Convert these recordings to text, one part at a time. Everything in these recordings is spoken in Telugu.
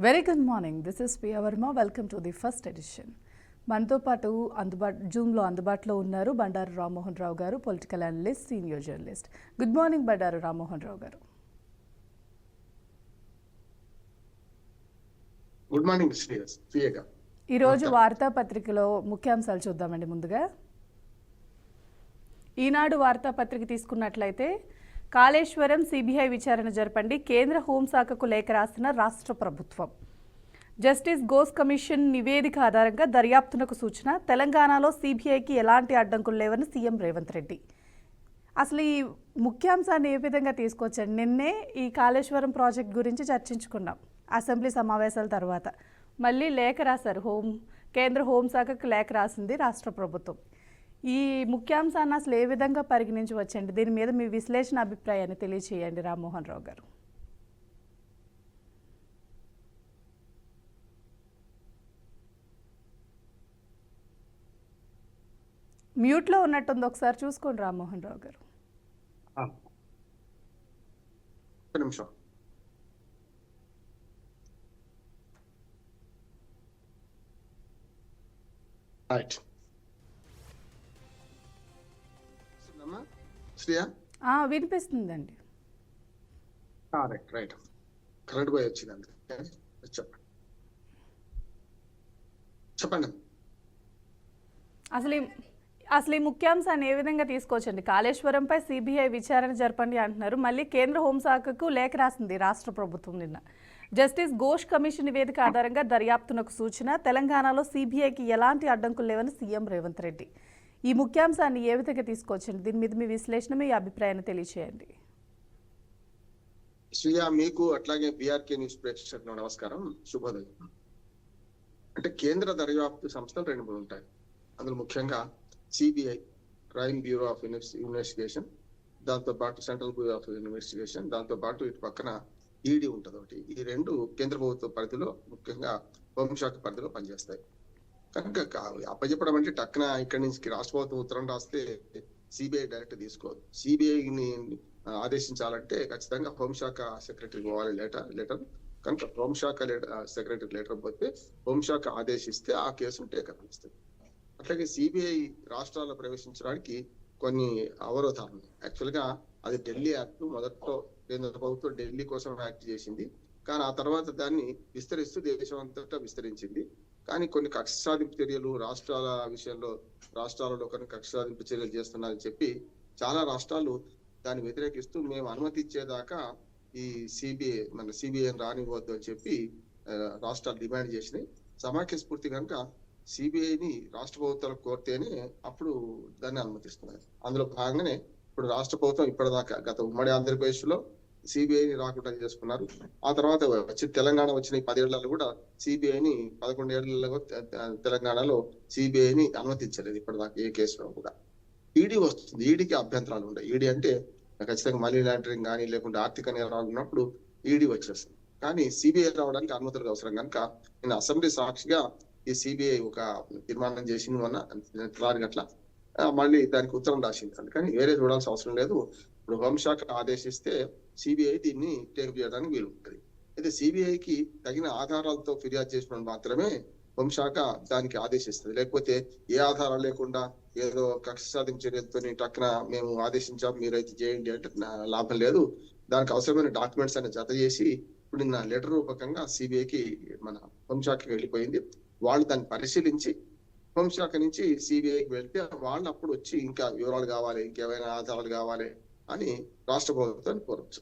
Very good morning. This is Piya Varma. Welcome to the first edition. మనతో పాటు జూమ్లో అందుబాటులో ఉన్నారు బండారు రామ్మోహన్ రావు గారు, political analyst, senior journalist. Good morning Bandaru Rammohan Rao గారు. గుడ్ మార్నింగ్ శ్రీయగా. ఈరోజు వార్తాపత్రికలో ముఖ్యాంశాలు చూద్దామండి. ముందుగా ఈనాడు వార్తాపత్రిక తీసుకున్నట్లయితే, కాళేశ్వరం సిబిఐ విచారణ జరపండి, కేంద్ర హోంశాఖకు లేఖ రాసిన రాష్ట్ర ప్రభుత్వం. జస్టిస్ ఘోష్ కమిషన్ నివేదిక ఆధారంగా దర్యాప్తునకు సూచన, తెలంగాణలో సిబిఐకి ఎలాంటి అడ్డంకులు లేవని సీఎం రేవంత్ రెడ్డి. అసలు ఈ ముఖ్యాంశాన్ని ఏ విధంగా తీసుకొచ్చండి? నిన్నే ఈ కాళేశ్వరం ప్రాజెక్ట్ గురించి చర్చించుకున్నాం అసెంబ్లీ సమావేశాల తర్వాత. మళ్ళీ లేఖ రాశారు, కేంద్ర హోంశాఖకు లేఖ రాసింది రాష్ట్ర ప్రభుత్వం. ఈ ముఖ్యాంశాన్ని అసలు ఏ విధంగా పరిగణించవచ్చండి? దీని మీద మీ విశ్లేషణ, అభిప్రాయాన్ని తెలియచేయండి రామ్మోహన్ రావు గారు. మ్యూట్లో ఉన్నట్టుంది, ఒకసారి చూసుకోండి రామ్మోహన్ రావు గారు. నిమిషం. వినిపిస్తుందండి. రైట్. కరెంట్ పోయి వచ్చింది. చెప్పండి. అసలు ఈ ముఖ్యాంశాన్ని ఏ విధంగా తీసుకోవచ్చండి? కాళేశ్వరంపై సిబిఐ విచారణ జరపండి అంటున్నారు. మళ్ళీ కేంద్ర హోంశాఖకు లేఖ రాసింది రాష్ట్ర ప్రభుత్వం నిన్న. జస్టిస్ ఘోష్ కమిషన్ నివేదిక ఆధారంగా దర్యాప్తునకు సూచన, తెలంగాణలో సిబిఐకి ఎలాంటి అడ్డంకులు లేవని సీఎం రేవంత్ రెడ్డి. ఈ ముఖ్యాంశాన్ని ఏ విధంగా తీసుకోవచ్చండి? దీని మీద మీ విశ్లేషణ, మీ అభిప్రాయాన్ని తెలియచేయండి. శ్రీయా, మీకు అట్లాగే బిఆర్కే న్యూస్ ప్రేక్షకులకు నమస్కారం, శుభోదయం. అంటే కేంద్ర దర్యాప్తు సంస్థలు 2-3 ఉంటాయి. అందులో ముఖ్యంగా CBI, crime bureau of investigation, దాంతో పాటు సెంట్రల్ బ్యూరో ఆఫ్ ఇన్వెస్టిగేషన్, దాంతో పాటు ఇటు పక్కన ఈడీ ఉంటుంది ఒకటి. ఈ 2 కేంద్ర ప్రభుత్వ పరిధిలో, ముఖ్యంగా హోంశాఖ పరిధిలో పనిచేస్తాయి. కనుక అప్పచెప్పడం అంటే టక్కున ఇక్కడి నుంచి రాష్ట్ర ప్రభుత్వం ఉత్తరం రాస్తే సిబిఐ డైరెక్ట్ తీసుకోదు. సిబిఐని ఆదేశించాలంటే ఖచ్చితంగా హోంశాఖ సెక్రటరీకి పోవాలి లెటర్. కనుక హోంశాఖ సెక్రటరీ లెటర్ పోతే హోంశాఖ ఆదేశిస్తే ఆ కేసును టేకప్ చేస్తుంది. అట్లాగే సిబిఐ రాష్ట్రాల్లో ప్రవేశించడానికి కొన్ని అవరోధాలు ఉన్నాయి. యాక్చువల్ గా అది ఢిల్లీ యాక్ట్. మొదట్లో కేంద్ర ప్రభుత్వం ఢిల్లీ కోసం యాక్ట్ చేసింది, కానీ ఆ తర్వాత దాన్ని విస్తరిస్తూ దేశం అంతటా విస్తరించింది. కానీ కొన్ని కక్ష సాధింపు చర్యలు రాష్ట్రాల విషయంలో, రాష్ట్రాలలో కొన్ని కక్ష సాధింపు చర్యలు చేస్తున్నారని చెప్పి చాలా రాష్ట్రాలు దాన్ని వ్యతిరేకిస్తూ మేము అనుమతి ఇచ్చేదాకా ఈ సిబిఐని రానివ్వద్దు అని చెప్పి రాష్ట్రాలు డిమాండ్ చేసినాయి. సమాఖ్య స్ఫూర్తి కనుక సిబిఐని రాష్ట్ర ప్రభుత్వాలు కోరితేనే అప్పుడు దాన్ని అనుమతిస్తున్నారు. అందులో భాగంగానే ఇప్పుడు రాష్ట్ర ప్రభుత్వం ఇప్పటిదాకా గత ఉమ్మడి ఆంధ్రప్రదేశ్ లో సిబిఐని రాకుండా చేసుకున్నారు. ఆ తర్వాత తెలంగాణ వచ్చిన 10 ఏళ్లలో కూడా సిబిఐని 11 ఏళ్లలో తెలంగాణలో సిబిఐని అనుమతించలేదు ఇప్పటిదాకా ఏ కేసులో కూడా. ఈడీ వస్తుంది, ఈడీకి అభ్యంతరాలు ఉంటాయి. ఈడీ అంటే ఖచ్చితంగా మనీ లాండరింగ్ కానీ లేకుంటే ఆర్థిక నేరాలు ఉన్నప్పుడు ఈడీ వచ్చేస్తుంది. కానీ సిబిఐ రావడానికి అనుమతులకు అవసరం కనుక నేను అసెంబ్లీ సాక్షిగా ఈ సిబిఐ ఒక తీర్మానం చేసింది మొన్న 4 గంటల, మళ్ళీ దానికి ఉత్తరం రాసింది. అందుకని వేరే చూడాల్సిన అవసరం లేదు. ఇప్పుడు హోంశాఖ ఆదేశిస్తే సిబిఐ దీన్ని టేకప్ చేయడానికి వీలు ఉంటుంది. అయితే సిబిఐకి తగిన ఆధారాలతో ఫిర్యాదు చేసినప్పుడు మాత్రమే హోంశాఖ దానికి ఆదేశిస్తుంది. లేకపోతే ఏ ఆధారాలు లేకుండా ఏదో కక్ష సాధింపు చర్యలతో టక్కున మేము ఆదేశించాం మీరైతే చేయండి అంటే లాభం లేదు. దానికి అవసరమైన డాక్యుమెంట్స్ అన్ని జత చేసి ఇప్పుడు నిన్న లెటర్ రూపకంగా సిబిఐకి మన హోంశాఖకి వెళ్ళిపోయింది. వాళ్ళు దాన్ని పరిశీలించి హోంశాఖ నుంచి సిబిఐకి వెళ్తే వాళ్ళు అప్పుడు వచ్చి ఇంకా వివరాలు కావాలి, ఇంకేమైనా ఆధారాలు కావాలి అని రాష్ట్ర ప్రభుత్వాన్ని కోరవచ్చు.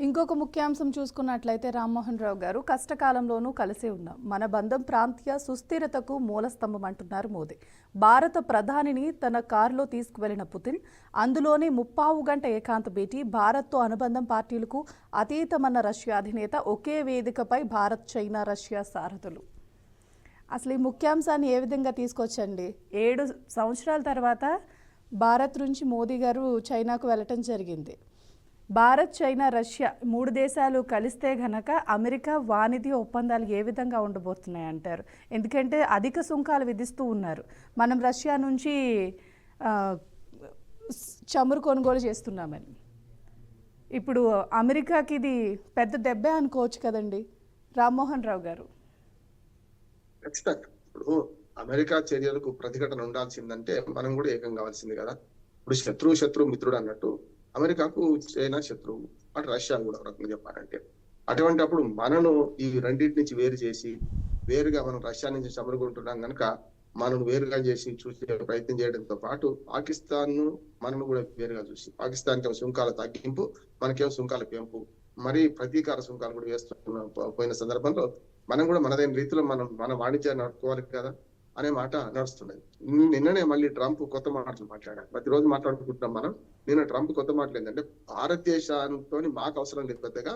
ఇంకొక ముఖ్యాంశం చూసుకున్నట్లయితే రామ్మోహన్ రావు గారు, కష్టకాలంలోనూ కలిసే ఉన్నాం, మన బంధం ప్రాంతీయ సుస్థిరతకు మూలస్తంభం అంటున్నారు మోదీ. భారత ప్రధానిని తన కారులో తీసుకువెళ్లిన పుతిన్, అందులోనే 3.25 గంట ఏకాంత భేటీ. భారత్తో అనుబంధం పార్టీలకు అతీతమన్న రష్యా అధినేత, ఒకే వేదికపై భారత్, చైనా, రష్యా సారథులు. అసలు ఈ ముఖ్యాంశాన్ని ఏ విధంగా తీసుకొచ్చండి? 7 సంవత్సరాల తర్వాత భారత్ నుంచి మోదీ గారు చైనాకు వెళ్ళటం జరిగింది. భారత్, చైనా, రష్యా 3 దేశాలు కలిస్తే గనక అమెరికా వాణిజ్య ఒప్పందాలు ఏ విధంగా ఉండబోతున్నాయి అంటారు? ఎందుకంటే అధిక సుంకాలు విధిస్తూ ఉన్నారు. మనం రష్యా నుంచి చమురు కొనుగోలు చేస్తున్నామని. ఇప్పుడు అమెరికాకి ఇది పెద్ద దెబ్బే అనుకోవచ్చు కదండి. రామ్మోహన్ రావు గారు. ఖచ్చితంగా ఇప్పుడు అమెరికా చర్యలకు ప్రతిఘటన ఉండాల్సిందంటే మనం కూడా ఏకం కావాల్సింది కదా. ఇప్పుడు శత్రువు మిత్రుడు అన్నట్టు అమెరికాకు చైనా శత్రువు, అటు రష్యా కూడా ఒక రకంగా చెప్పాలంటే. అటువంటి అప్పుడు మనను ఈ రెండింటి నుంచి వేరు చేసి వేరుగా మనం రష్యా నుంచి చమరుకుంటున్నాం కనుక మనం వేరుగా చేసి చూసే ప్రయత్నం చేయడంతో పాటు పాకిస్తాన్ ను మనను కూడా వేరుగా చూసి పాకిస్తాన్కి సుంకాల తగ్గింపు, మనకేమో సుంకాల పెంపు, మరి ప్రతీకార సుంకాలు కూడా వేస్తున్న పోయిన సందర్భంలో మనం కూడా మనదైన రీతిలో మన వాణిజ్యాన్ని నడుపుకోవాలి కదా అనే మాట నడుస్తున్నది. నిన్ననే మళ్ళీ ట్రంప్ కొత్త మాటలు మాట్లాడారు. ప్రతిరోజు మాట్లాడుకుంటున్నాం మనం. నిన్న ట్రంప్ కొత్త మాటలు ఏంటంటే భారతదేశంతో మాకు అవసరం లేదు, పెద్దగా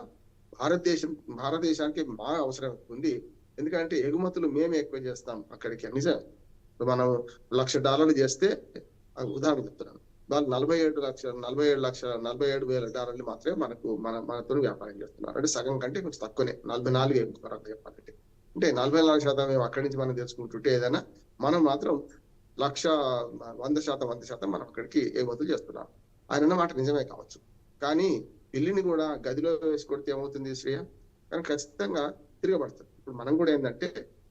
భారతదేశానికి మా అవసరం ఉంది, ఎందుకంటే ఎగుమతులు మేమే ఎక్కువ చేస్తాం అక్కడికి. నిజం, మనం $1,00,000 చేస్తే ఉదాహరణ చెప్తున్నాను, వాళ్ళు 47,000 మాత్రమే మనతో వ్యాపారం చేస్తున్నారు. అంటే సగం కంటే కొంచెం తక్కువనే, 44 చెప్పాలంటే. అంటే 44% మేము అక్కడి నుంచి మనం తెలుసుకుంటుంటే ఏదైనా మనం మాత్రం 100% మనం అక్కడికి ఎగుమతులు చేస్తున్నాం. ఆయన అన్న మాట నిజమే కావచ్చు, కానీ పిల్లిని కూడా గదిలో వేసి కొడితే ఏమవుతుంది శ్రేయ? కానీ ఖచ్చితంగా తిరగబడుతుంది. ఇప్పుడు మనం కూడా ఏంటంటే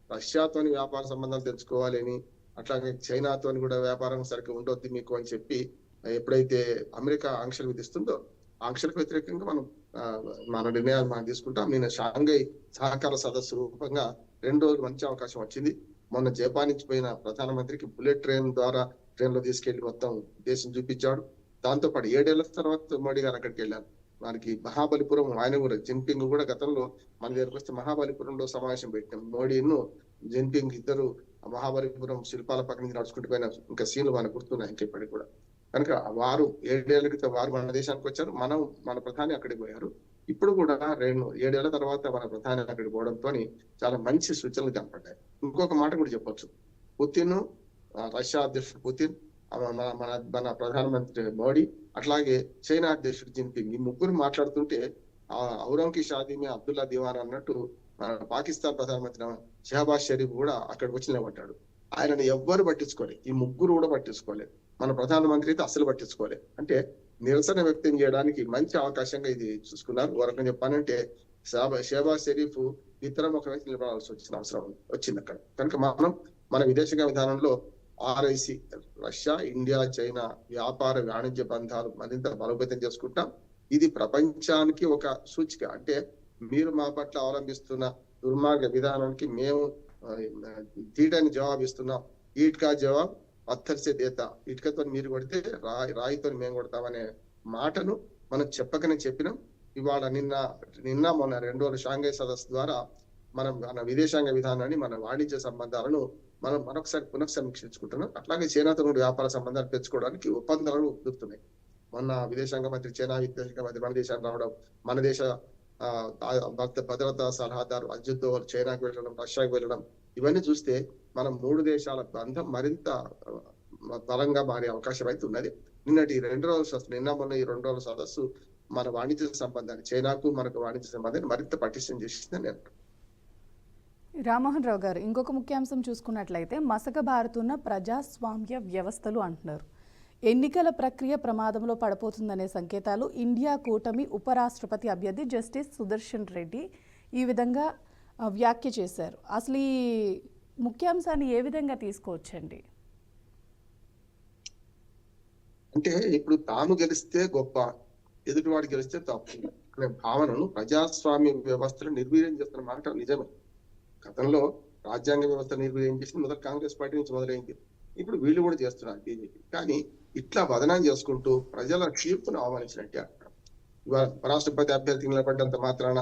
రష్యాతోని వ్యాపార సంబంధాలు తెచ్చుకోవాలి అని, అట్లాగే చైనాతోని కూడా వ్యాపారం సరిగ్గా ఉండొద్దు మీకు అని చెప్పి ఎప్పుడైతే అమెరికా ఆంక్షలు విధిస్తుందో ఆంక్షలకు వ్యతిరేకంగా మన నిర్ణయాలు మనం తీసుకుంటాం. నేను షాంఘై సహకార సదస్సు రూపంగా 2 రోజులు మంచి అవకాశం వచ్చింది. మొన్న జపాన్ నుంచి పోయిన ప్రధానమంత్రికి బుల్లెట్ ట్రైన్ లో తీసుకెళ్లి మొత్తం దేశం చూపించాడు. దాంతో పాటు 7 ఏళ్ల తర్వాత మోడీ గారు అక్కడికి వెళ్ళారు. మనకి మహాబలిపురం, ఆయన కూడా జిన్పింగ్ కూడా గతంలో మన దగ్గరకు వస్తే మహాబలిపురంలో సమావేశం పెట్టాం. మోడీను జిన్పింగ్ ఇద్దరు మహాబలిపురం శిల్పాల పక్క నుంచి నడుచుకుంటూ పోయిన ఇంకా సీన్లు మనకు గుర్తున్నాయి ఇంకెప్పటికి కూడా. కనుక వారు 7 ఏళ్ల క్రితం వారు మన దేశానికి వచ్చారు, మన ప్రధాని అక్కడికి పోయారు. ఇప్పుడు కూడా 7 ఏళ్ల తర్వాత మన ప్రధాని అక్కడికి పోవడంతో చాలా మంచి సూచనలు కనపడ్డాయి. ఇంకొక మాట కూడా చెప్పొచ్చు, పుతిన్, రష్యా అధ్యక్షుడు పుతిన్, మన ప్రధానమంత్రి మోడీ, అట్లాగే చైనా అధ్యక్షుడు జిన్పింగ్, ఈ ముగ్గురు మాట్లాడుతుంటే ఔరంకి షాదీ మే అబ్దుల్లా దివాన్ అన్నట్టు పాకిస్తాన్ ప్రధానమంత్రి షహబాజ్ షరీఫ్ కూడా అక్కడికి వచ్చి నిలబడ్డాడు. ఆయనను ఎవ్వరు పట్టించుకోలేదు, ఈ ముగ్గురు కూడా పట్టించుకోలేదు, మన ప్రధానమంత్రి అయితే అసలు పట్టించుకోలేదు. అంటే నిరసన వ్యక్తం చేయడానికి మంచి అవకాశంగా ఇది చూసుకున్నారు. వరకు చెప్పానంటే షహబాజ్ షరీఫ్ ఇతరం ఒక వ్యక్తి నిలబడాల్సి అవసరం వచ్చింది అక్కడ. కనుక మన విదేశీ విధానంలో RIC రష్యా, ఇండియా, చైనా వ్యాపార వాణిజ్య బంధాలు మరింత బలోపేతం చేసుకుంటాం. ఇది ప్రపంచానికి ఒక సూచిక. అంటే మీరు మా పట్ల అవలంబిస్తున్న దుర్మార్గ విధానానికి మేము తీటని జవాబు ఇస్తున్నాం. ఈట్కా జవాబు పత్తర్సే దేత, ఇటుకతో మీరు కొడితే రాయితో మేము కొడతామనే మాటను మనం చెప్పినాం. ఇవాళ నిన్న మొన్న 2 రోజుల షాంఘై సదస్సు ద్వారా మన విదేశాంగ విధానాన్ని, మన వాణిజ్య సంబంధాలను మనం మరొకసారి పునఃసమీక్షించుకుంటున్నాం. అట్లాగే చైనాతో కూడా వ్యాపార సంబంధాలు పెంచుకోవడానికి ఒప్పందాలను కుదురుతున్నాయి. మొన్న విదేశాంగ మంత్రి, చైనా విదేశాంగ మంత్రి మన దేశానికి రావడం, మన దేశ భద్రతా సలహాదారు అజిత్ దోవల్ చైనాకి వెళ్ళడం, రష్యాకి వెళ్ళడం, ఇవన్నీ చూస్తే మనం 3 దేశాల బంధం మరింత బలంగా మారే అవకాశం అయితే ఉన్నది. నిన్న మొన్న ఈ 2 రోజుల సదస్సు మన వాణిజ్య సంబంధాన్ని, చైనాకు మనకు వాణిజ్య సంబంధాన్ని మరింత పటిష్టం చేసిందని నేను. రామ్మోహన్ రావు గారు, ఇంకొక ముఖ్యాంశం చూసుకున్నట్లయితే మసకబారుతున్న ప్రజాస్వామ్య వ్యవస్థలు అంటున్నారు. ఎన్నికల ప్రక్రియ ప్రమాదంలో పడిపోతుందనే సంకేతాలు ఇండియా కూటమి ఉపరాష్ట్రపతి అభ్యర్థి జస్టిస్ సుదర్శన్ రెడ్డి ఈ విధంగా వ్యాఖ్య చేశారు. అసలు ఈ ముఖ్యాంశాన్ని ఏ విధంగా తీసుకోవచ్చండి? అంటే ఇప్పుడు తాను గెలిస్తే గొప్ప, ఎదుటివాడు గెలిస్తే తప్పు అనే భావనను ప్రజాస్వామ్య వ్యవస్థను నిర్వీర్యం చేస్తున్న మాట నిజమే. గతంలో రాజ్యాంగ వ్యవస్థ నిర్వీర్యం చేసింది మొదలు కాంగ్రెస్ పార్టీ నుంచి మొదలైంది, ఇప్పుడు వీళ్ళు కూడా చేస్తున్నారు బీజేపీ. కానీ ఇట్లా బదనాం చేసుకుంటూ ప్రజల తీర్పును ఆహ్వానించినట్టే అంటారు. ఇవాళ ఉపరాష్ట్రపతి అభ్యర్థి నిలబడ్డంత మాత్రాన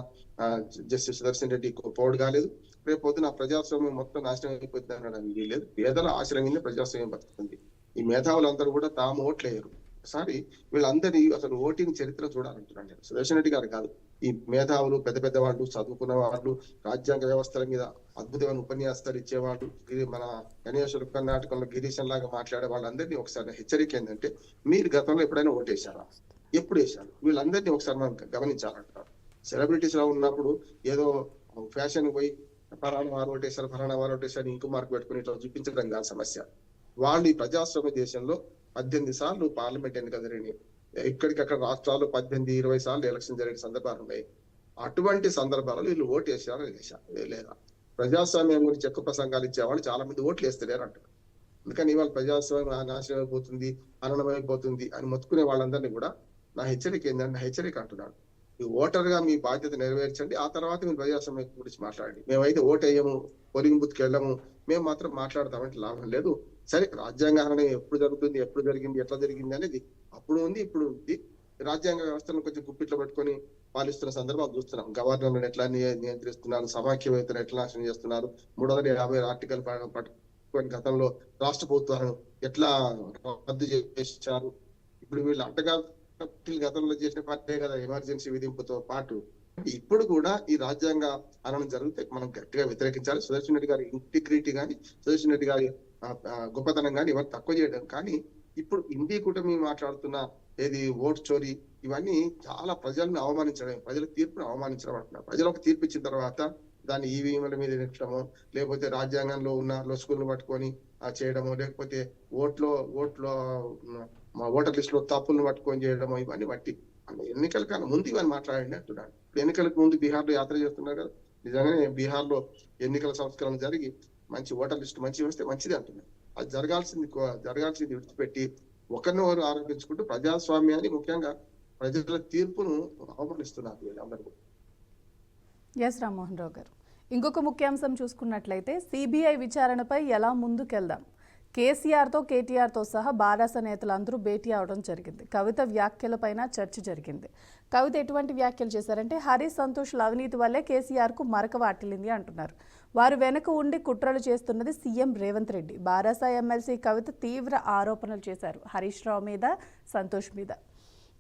జస్టిస్ సుదర్శన్ రెడ్డి పోవడం కాలేదు. రేపు పొద్దున ప్రజాస్వామ్యం మొత్తం నాశనం అయిపోతుంది అనడానికి వీలేదు. పేదల ఆశల మీద ప్రజాస్వామ్యం బతుకుతుంది. ఈ మేధావులందరూ కూడా తాము ఓట్లేయరు. ఒకసారి వీళ్ళందరినీ అసలు ఓటింగ్ చరిత్ర చూడాలంటున్నాను నేను. సుదర్శన్ రెడ్డి గారు కాదు, ఈ మేధావులు, పెద్ద వాళ్ళు, చదువుకున్న వాళ్ళు, రాజ్యాంగ వ్యవస్థల మీద అద్భుతమైన ఉపన్యాసాలు ఇచ్చేవాళ్ళు, మన గణేశ్వర కర్ణాటకలో గిరీశన్ లాగా మాట్లాడే వాళ్ళందరినీ ఒకసారి హెచ్చరిక ఏంటంటే, మీరు గతంలో ఎప్పుడైనా ఓటేశారా, ఎప్పుడు వేశారు? వీళ్ళందరినీ ఒకసారి మనం గమనించాలంటారు. సెలబ్రిటీస్ లో ఉన్నప్పుడు ఏదో ఫ్యాషన్ పోయి ఫలానా వారు ఓటేశారు ఇంకో మార్కు పెట్టుకుని ఇట్లా చూపించడం కాదు సమస్య. వాళ్ళు ఈ ప్రజాస్వామ్య దేశంలో 18 సార్లు పార్లమెంట్ ఎన్నికలు జరిగినాయి. ఇక్కడికక్కడ రాష్ట్రాల్లో 18-20 సార్లు ఎలక్షన్ జరిగిన సందర్భాలు ఉన్నాయి. అటువంటి సందర్భాలలో వీళ్ళు ఓటు వేసారా లేదా? ప్రజాస్వామ్యం గురించి ఎక్కువ ప్రసంగాలు ఇచ్చేవాళ్ళు చాలా మంది ఓట్లు వేస్తలేరు అంటారు. అందుకని ఇవాళ ప్రజాస్వామ్యం నాశనం అయిపోతుంది, హననమైపోతుంది అని మొత్తుకునే వాళ్ళందరినీ కూడా నా హెచ్చరిక ఏంటంటే, నా హెచ్చరిక అంటున్నాను, మీ ఓటర్ గా మీ బాధ్యత నెరవేర్చండి, ఆ తర్వాత మీరు ప్రజాస్వామ్యం గురించి మాట్లాడండి. మేమైతే ఓటు వేయము, పోలింగ్ బూత్కి వెళ్ళము, మేము మాత్రం మాట్లాడతామంటే లాభం లేదు. సరే, రాజ్యాంగ హననం ఎప్పుడు జరుగుతుంది, ఎప్పుడు జరిగింది, ఎట్లా జరిగింది అనేది అప్పుడు ఉంది, ఇప్పుడు ఉంది. రాజ్యాంగ వ్యవస్థను కొంచెం గుప్పిట్లో పెట్టుకొని పాలిస్తున్న సందర్భం చూస్తున్నాం. గవర్నర్లను ఎట్లా నియంత్రిస్తున్నారు, సమాఖ్యవేత్తలు ఎట్లా నాశనం చేస్తున్నారు, 350 ఆర్టికల్ పట్టుకొని గతంలో రాష్ట్ర ప్రభుత్వాలను ఎట్లా రద్దు చేశారు. ఇప్పుడు వీళ్ళు అంటగా గతంలో చేసిన పార్టీ కదా ఎమర్జెన్సీ విధింపుతో పాటు ఇప్పుడు కూడా ఈ రాజ్యాంగ హననం జరిగితే మనం గట్టిగా వ్యతిరేకించాలి. సుదర్శన్ రెడ్డి గారి ఇంటిగ్రిటీ కానీ, సుదర్శన్ రెడ్డి గారి గొప్పతనం కానీ ఎవరు తక్కువ చేయడం. కానీ ఇప్పుడు ఇండి కూటమి మాట్లాడుతున్న ఏది ఓటు చోరీ, ఇవన్నీ చాలా ప్రజల్ని అవమానించడం, ప్రజల తీర్పును అవమానించడం అంటున్నారు. ప్రజలకు తీర్పు ఇచ్చిన తర్వాత దాన్ని ఈవీఎంల మీద నెట్టడమో, లేకపోతే రాజ్యాంగంలో ఉన్న లొసుగులను పట్టుకొని చేయడమో, లేకపోతే ఓట్ల ఓటర్ లిస్ట్ లో తప్పులను పట్టుకొని చేయడమో, ఇవన్నీ బట్టి ఎన్నికల కన్నా ముందు ఇవన్నీ మాట్లాడండి అంటున్నాను. ఎన్నికలకు ముందు బీహార్ లో యాత్ర చేస్తున్నారు కదా, నిజంగానే బీహార్ లో ఎన్నికల సంస్కరణ జరిగి మంచి ఓటర్ లిస్ట్ మంచి వస్తే మంచిది అంటున్నారు. అది జరగాల్సింది విడిచిపెట్టి ఒకరినొకరు ఆరోపించుకుంటూ ప్రజాస్వామ్యాన్ని, ముఖ్యంగా ప్రజల తీర్పును అవమానిస్తున్నారు వీళ్ళందరూ. ఎస్ రామ్మోహన్ రావు గారు, ఇంకొక ముఖ్యాంశం చూసుకున్నట్లయితే సిబిఐ విచారణపై ఎలా ముందుకెళ్దాం. కేసీఆర్తో కేటీఆర్తో సహా బారాస నేతలందరూ భేటీ అవడం జరిగింది. కవిత వ్యాఖ్యలపైన చర్చ జరిగింది. కవిత ఎటువంటి వ్యాఖ్యలు చేశారంటే, హరీష్ సంతోష్ల అవినీతి వల్లే కేసీఆర్కు మరక వాటిల్లింది అంటున్నారు. వారు వెనక ఉండి కుట్రలు చేస్తున్నది సీఎం రేవంత్ రెడ్డి. బారాస ఎమ్మెల్సీ కవిత తీవ్ర ఆరోపణలు చేశారు హరీష్ రావు మీద, సంతోష్ మీద.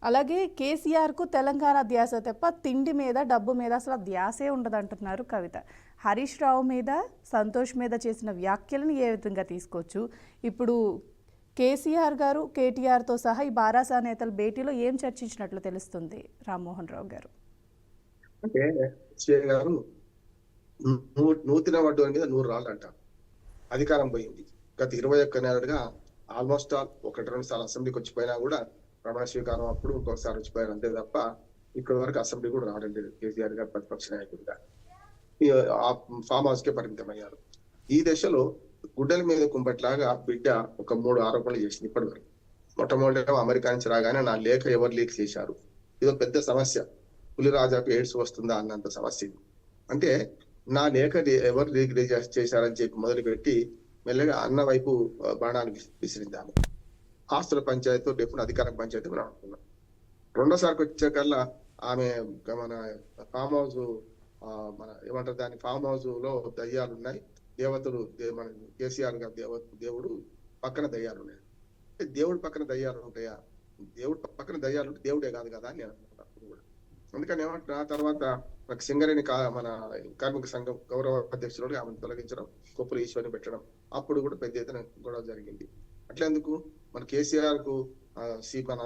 అలాగే కేసీఆర్కు తెలంగాణ ధ్యాస తప్ప తిండి మీద, డబ్బు మీద అసలు ధ్యాసే ఉండదంటున్నారు కవిత. హరీష్ రావు మీద, సంతోష్ మీద చేసిన వ్యాఖ్యలను ఏ విధంగా తీసుకోవచ్చు? ఇప్పుడు కేసీఆర్ గారు కేటీఆర్తో సహా ఈ బారాసా నేతల భేటీలో ఏం చర్చించినట్లు తెలుస్తుంది రామ్మోహన్ రావు గారు? అంటే గారు నూతిన వడ్డు మీద 100 రాళ్ళు అంట. అధికారం పోయింది. గత 21 నెలలుగా ఆల్మోస్ట్ ఆల్ 1-2 సార్లు అసెంబ్లీకి వచ్చిపోయినా కూడా ప్రమాణ స్వీకారం అప్పుడు ఇంకొకసారి వచ్చిపోయారు అంతే తప్ప ఇప్పటి వరకు అసెంబ్లీ కూడా రావడం లేదు. కేసీఆర్ గారు ప్రతిపక్ష నాయకుడిగా ఫామ్ హౌస్ కే పరిమితమయ్యారు. ఈ దశలో గుడ్డల మీద కుంపట్లాగా బిడ్డ ఒక 3 ఆరోపణలు చేసింది ఇప్పటి వరకు. మొట్టమొదటిగా అమెరికా నుంచి రాగానే నా లేఖ ఎవరు లీక్ చేశారు, ఇదో పెద్ద సమస్య. పులిరాజాకు ఎయిడ్స్ వస్తుందా అన్నంత సమస్య ఇది. అంటే నా లేఖ ఎవరు లీక్ చేశారని చెప్పి మొదలుపెట్టి మెల్లగా అన్న వైపు బాణాలు విసిరింది ఆమె. ఆస్తుల పంచాయతీ, డెఫినెట్ అధికార పంచాయతీ మనం అనుకున్నాం. రెండోసారికి వచ్చేకల్లా ఆమె మన ఫామ్ హౌస్, మన ఏమంటారు దాన్ని, ఫామ్ హౌస్ లో దయ్యాలు ఉన్నాయి, దేవతలు, మన కేసీఆర్ గారు దేవుడు పక్కన దయ్యాలు ఉన్నాయి. దేవుడు పక్కన దయ్యాలు ఉంటాయా? దేవుడు పక్కన దయ్యాలు ఉంటే దేవుడే కాదు కదా అని నేను అనుకున్నాను కూడా. అందుకని ఏమంటున్నా, తర్వాత నాకు సింగరేణి మన కార్మిక సంఘం గౌరవ అధ్యక్షుడు ఆమెను తొలగించడం, కొప్పులు ఈశ్వరిని పెట్టడం, అప్పుడు కూడా పెద్ద ఎత్తున గొడవ జరిగింది. అట్లెందుకు మన కేసీఆర్ కు మన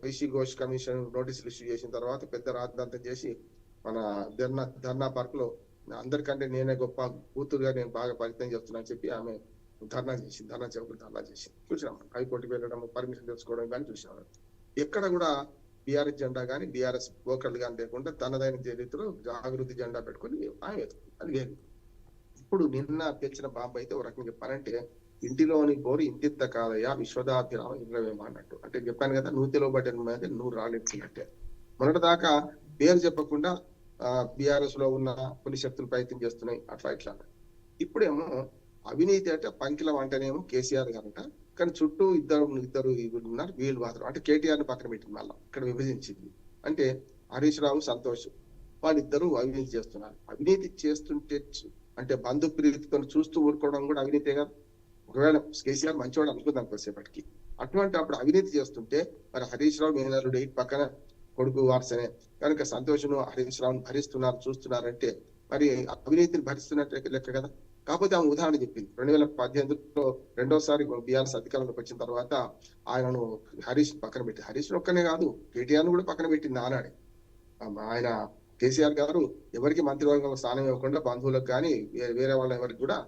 వైసీ ఘోష్ కమిషన్ నోటీసులు ఇష్యూ చేసిన తర్వాత పెద్ద రాద్ధాంతం చేసి మన ధర్నా పార్క్ లో అందరికంటే నేనే గొప్ప కూతురుగా నేను బాగా పరిచయం చేస్తున్నా అని చెప్పి ఆమె ధర్నా చేసి చూసినాం. హైకోర్టుకి వెళ్ళడం, పర్మిషన్ తెచ్చుకోవడం కానీ చూసినాం. ఎక్కడ కూడా బీఆర్ఎస్ జెండా కానీ, బీఆర్ఎస్ ఓకర్లు కానీ లేకుండా తనదైన చరిత్రలో జాగృతి జెండా పెట్టుకుని ఆమె అది వేరు. ఇప్పుడు నిన్న తెచ్చిన బాంబు అయితే ఒక రకంగా చెప్పాలంటే, ఇంటిలోని బోరు ఇంటింత కాదయ్యా విశ్వదాభిరామ ఇంద్రవేమ అన్నట్టు. అంటే చెప్పాను కదా, నూతిలో బట్టిన మీద 100 రాళ్ళు ఎత్తినట్టే. మొన్నటి దాకా పేరు చెప్పకుండా బీఆర్ఎస్ లో ఉన్న కొన్ని శక్తులు ప్రయత్నం చేస్తున్నాయి అట్లా ఇట్లా. ఇప్పుడేమో అవినీతి అంటే పంకిలం అంటేనేమో కేసీఆర్ గారంట, కానీ చుట్టూ ఇద్దరు ఉన్నారు, వీళ్ళు మాత్రం అంటే కేటీఆర్ ని పక్కన పెట్టింది, మళ్ళీ ఇక్కడ విభజించింది. అంటే హరీష్ రావు, సంతోష్ వాళ్ళిద్దరూ అవినీతి చేస్తున్నారు. అవినీతి చేస్తుంటే అంటే బంధు ప్రీతితో చూస్తూ ఊరుకోవడం కూడా అవినీతే కదా. ఒకవేళ కేసీఆర్ మంచివాడు అనుకుందాం కొద్దిసేపటికి, అటువంటి అప్పుడు అవినీతి చేస్తుంటే మరి హరీష్ రావు మేనల్లుడు పక్కన కొడుకు వారసనే కనుక సంతోషను హరీష్ రావును భరిస్తున్నారు, చూస్తున్నారంటే మరి అవినీతిని భరిస్తున్నట్టు లెక్క కదా. కాకపోతే ఆమె ఉదాహరణ చెప్పింది, 2018లో రెండోసారి బీఆర్ఎస్ అధికారంలోకి వచ్చిన తర్వాత ఆయనను హరీష్ పక్కన పెట్టి, హరీష్ ఒక్కనే కాదు కేటీఆర్ కూడా పక్కన పెట్టింది ఆనాడే. ఆయన కేసీఆర్ గారు ఎవరికి మంత్రివర్గంలో స్థానం ఇవ్వకుండా బంధువులకు కానీ వేరే వాళ్ళ ఎవరికి కూడా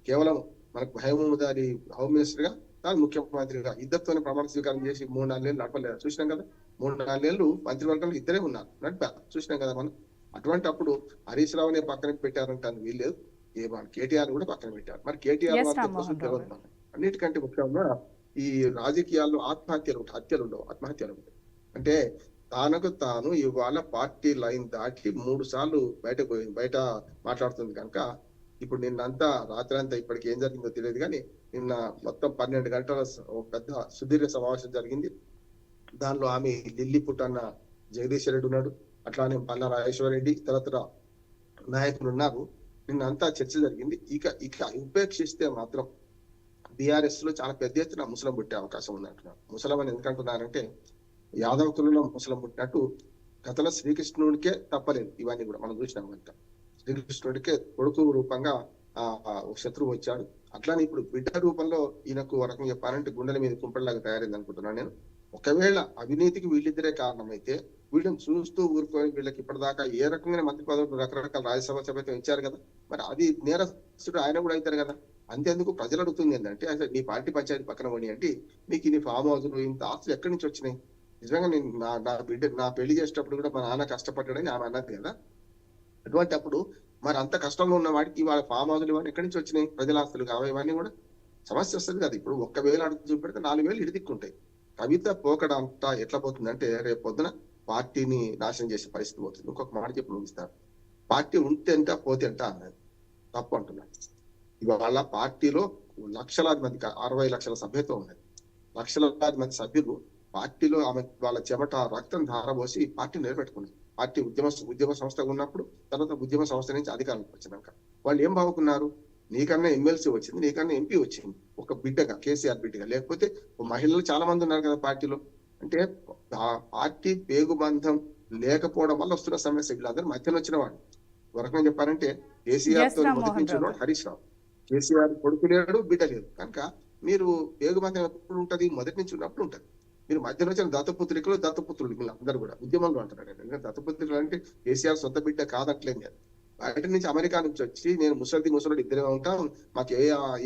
కేవలం మనకు మహబూబ్ అలీ హోమ్ మినిస్టర్ గా, తాను ముఖ్యమంత్రిగా ఇద్దరితోనే ప్రమాణ స్వీకారం చేసి 3-4 ఏళ్ళు నడపలేదు చూసినాం కదా. 3-4 ఏళ్ళు మంత్రివర్గంలో ఇద్దరే ఉన్నారు, నడిపారు చూసినాం కదా మనం. అటువంటి అప్పుడు హరీష్ రావునే పక్కన పెట్టారంటాను వీల్లేదు. కేటీఆర్ కూడా పక్కన పెట్టారు. మరి కేటీఆర్ ఎస్ వార్త ఎప్పుడు రామ్మోహన్ రావు తెలియదు గారు. మనకు. అన్నిటికంటే ముఖ్యంగా ఈ రాజకీయాల్లో హత్యలు ఉండవు, ఆత్మహత్యలు ఉంటాయి. అంటే తానకు తాను ఇవాళ పార్టీ లైన్ దాటి 3 సార్లు బయట మాట్లాడుతుంది కనుక ఇప్పుడు నిన్నంతా రాత్రి అంతా ఇప్పటికి ఏం జరిగిందో తెలియదు కానీ నిన్న మొత్తం 12 గంటల ఒక పెద్ద సుదీర్ఘ సమావేశం జరిగింది. దానిలో ఆమె లిల్లీపుట్ అన్న జగదీష్ రెడ్డి ఉన్నాడు, అట్లానే పల్లా రాజేశ్వరరెడ్డి తదితర నాయకులు ఉన్నారు. నిన్నంతా చర్చ జరిగింది. ఇక ఉపేక్షిస్తే మాత్రం బీఆర్ఎస్ లో చాలా పెద్ద ఎత్తున ముసలం పుట్టే అవకాశం ఉంది అంటున్నారు. ముసలం అని ఎందుకంటున్నారంటే యాదవ కులంలో ముసలం పుట్టినట్టు గతంలో శ్రీకృష్ణుడికే తప్పలేదు. ఇవన్నీ కూడా మనం చూసినాం కనుక శ్రీకృష్ణుడికే కొడుకు రూపంగా ఒక శత్రువు వచ్చాడు. అట్లానే ఇప్పుడు బిడ్డ రూపంలో ఈయనకు ఒక రకంగా చెప్పాలంటే గుండెల మీద కుంపడిలాగా తయారైంది అనుకుంటున్నాను నేను. ఒకవేళ అవినీతికి వీళ్ళిద్దరే కారణమైతే వీళ్ళని చూస్తూ ఊరుకొని వీళ్ళకి ఇప్పటిదాకా ఏ రకంగా మంత్రి పదవులు రకరకాల రాజ్యసభ సభ్యత్వం ఇచ్చారు కదా, మరి అది నేరస్తుడు ఆయన కూడా అవుతారు కదా. అంతేందుకు ప్రజలు అడుగుతుంది ఏంటంటే అసలు నీ పార్టీ పంచాయతీ పక్కన పోనీ అంటే మీకు ఇన్ని ఫామ్ హౌస్లు ఇంత ఆస్తులు ఎక్కడి నుంచి వచ్చినాయి? నిజంగా నేను నా బిడ్డ నా పెళ్లి చేసేటప్పుడు కూడా మా నాన్న కష్టపడ్డాడని ఆమె అన్నది కదా. అటువంటి అప్పుడు మరి అంత కష్టంలో ఉన్న వాడికి ఇవాళ ఫామ్ హౌస్లు ఇవన్నీ ఎక్కడి నుంచి వచ్చినాయి? ప్రజల ఆస్తులు కావు, ఇవన్నీ కూడా సమస్య వస్తుంది కదా. ఇప్పుడు 1,000 అడుగు చూపెడితే 4,000 ఇడిదిక్కుంటాయి. కవిత పోకడంతా ఎట్లా పోతుందంటే రేపు పొద్దున పార్టీని నాశనం చేసే పరిస్థితి పోతుంది. ఇంకొక మాట చెప్పి ముగిస్తారు. పార్టీ ఉంటే ఎంత పోతే ఎంత అన్నది తప్పు అంటున్నాను. ఇవాళ పార్టీలో లక్షలాది మంది 60 లక్షల సభ్యత్వం ఉన్నది. లక్షలాది మంది సభ్యులు పార్టీలో ఆమె వాళ్ళ చెమట రక్తం ధారపోసి పార్టీ నిలబెట్టుకున్నారు. పార్టీ ఉద్యమ సంస్థగా ఉన్నప్పుడు, తర్వాత ఉద్యమ సంస్థ నుంచి అధికారంలోకి వచ్చినాక వాళ్ళు ఏం బాగుకున్నారు? నీకన్నా ఎమ్మెల్సీ వచ్చింది, నీకన్నా ఎంపీ వచ్చింది, ఒక బిడ్డగా, కేసీఆర్ బిడ్డగా. లేకపోతే మహిళలు చాలా మంది ఉన్నారు కదా పార్టీలో. అంటే ఆ పార్టీ పేగుబంధం లేకపోవడం వల్ల వస్తున్న సమస్య. వీళ్ళందరూ మధ్యలో వచ్చిన వాడు. ఒక రకంగా చెప్పారంటే కేసీఆర్ ఎస్ తో మొదటి రామ్మోహన్ నుంచి రావు ఉన్నాడు గారు. హరీష్ రావు. కేసీఆర్ కొడుకు లేడు, బిడ్డ లేదు కనుక మీరు పేగుబంధం ఎప్పుడు ఉంటది? మొదటి నుంచి ఉన్నప్పుడు ఉంటది. మీరు మధ్యలో వచ్చిన దత్తపుత్రులు వీళ్ళందరూ కూడా ఉద్యమంలో అంటున్నాడు. ఎందుకంటే దత్తపుత్రులు అంటే కేసీఆర్ సొంత బిడ్డ కాదట్లేదు కదా. బయట నుంచి అమెరికా నుంచి వచ్చి నేను ముసలుడు ఇద్దరే ఉంటాం, మాకు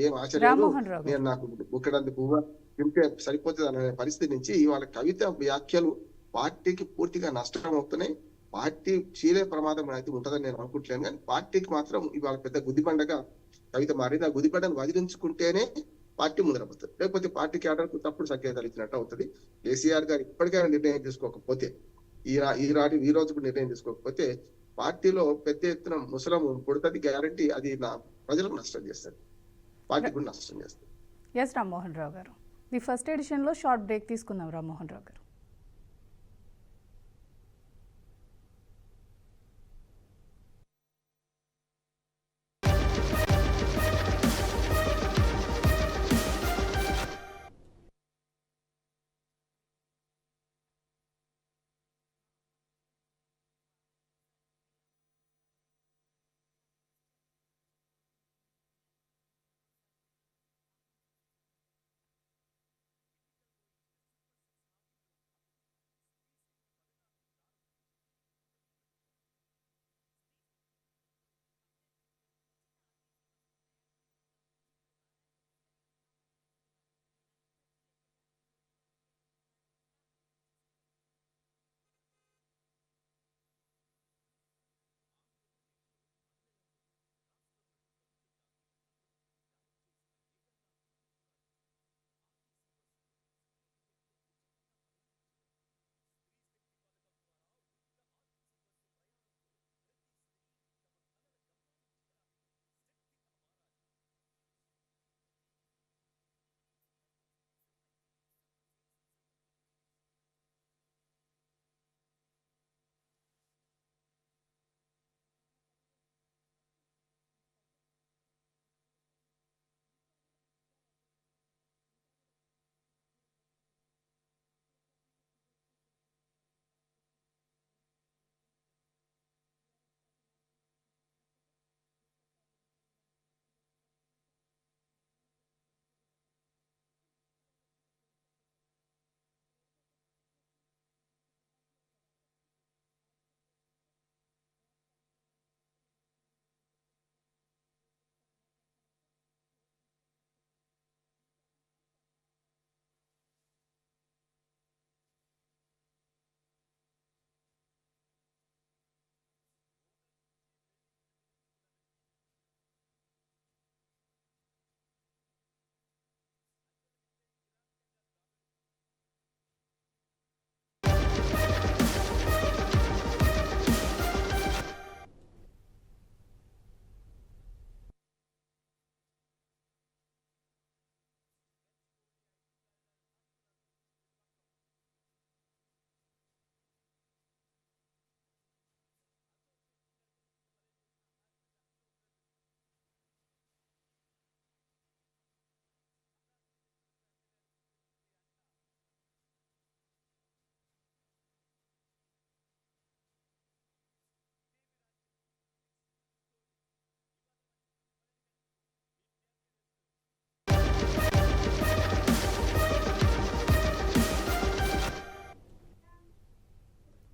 ఏం ఆశ్చర్యం, రామ్మోహన్ రావు నేను గారు. నాకు బుక్కడంత పువ్వు తింటే సరిపోతుంది అనే పరిస్థితి నుంచి ఇవాళ కవిత వ్యాఖ్యలు పార్టీకి పూర్తిగా నష్టం అవుతున్నాయి. పార్టీ చీలే ప్రమాదం అయితే ఉంటుందని నేను అనుకుంటలేను, కానీ పార్టీకి మాత్రం ఇవాళ పెద్ద గుదిబండగా కవిత మారింది. ఆ గుదిబండను వదిలించుకుంటేనే పార్టీ ముందరపోతుంది. లేకపోతే పార్టీ క్యాడర్కు తప్పుడు సంకేతాలు ఇచ్చినట్టు అవుతుంది. కేసీఆర్ గారు ఇప్పటికైనా నిర్ణయం తీసుకోకపోతే, ఈ రోజుకు నిర్ణయం తీసుకోకపోతే పార్టీలో పెద్ద ఎత్తున ముసలం పుడుతుంది గ్యారంటీ. అది ప్రజలకు నష్టం చేస్తుంది, పార్టీకి కూడా నష్టం చేస్తుంది. ఎస్ రామ్మోహన్ రావు గారు. ది ఫస్ట్ ఎడిషన్లో షార్ట్ బ్రేక్ తీసుకుందాం రామ్మోహన్ రావు గారు.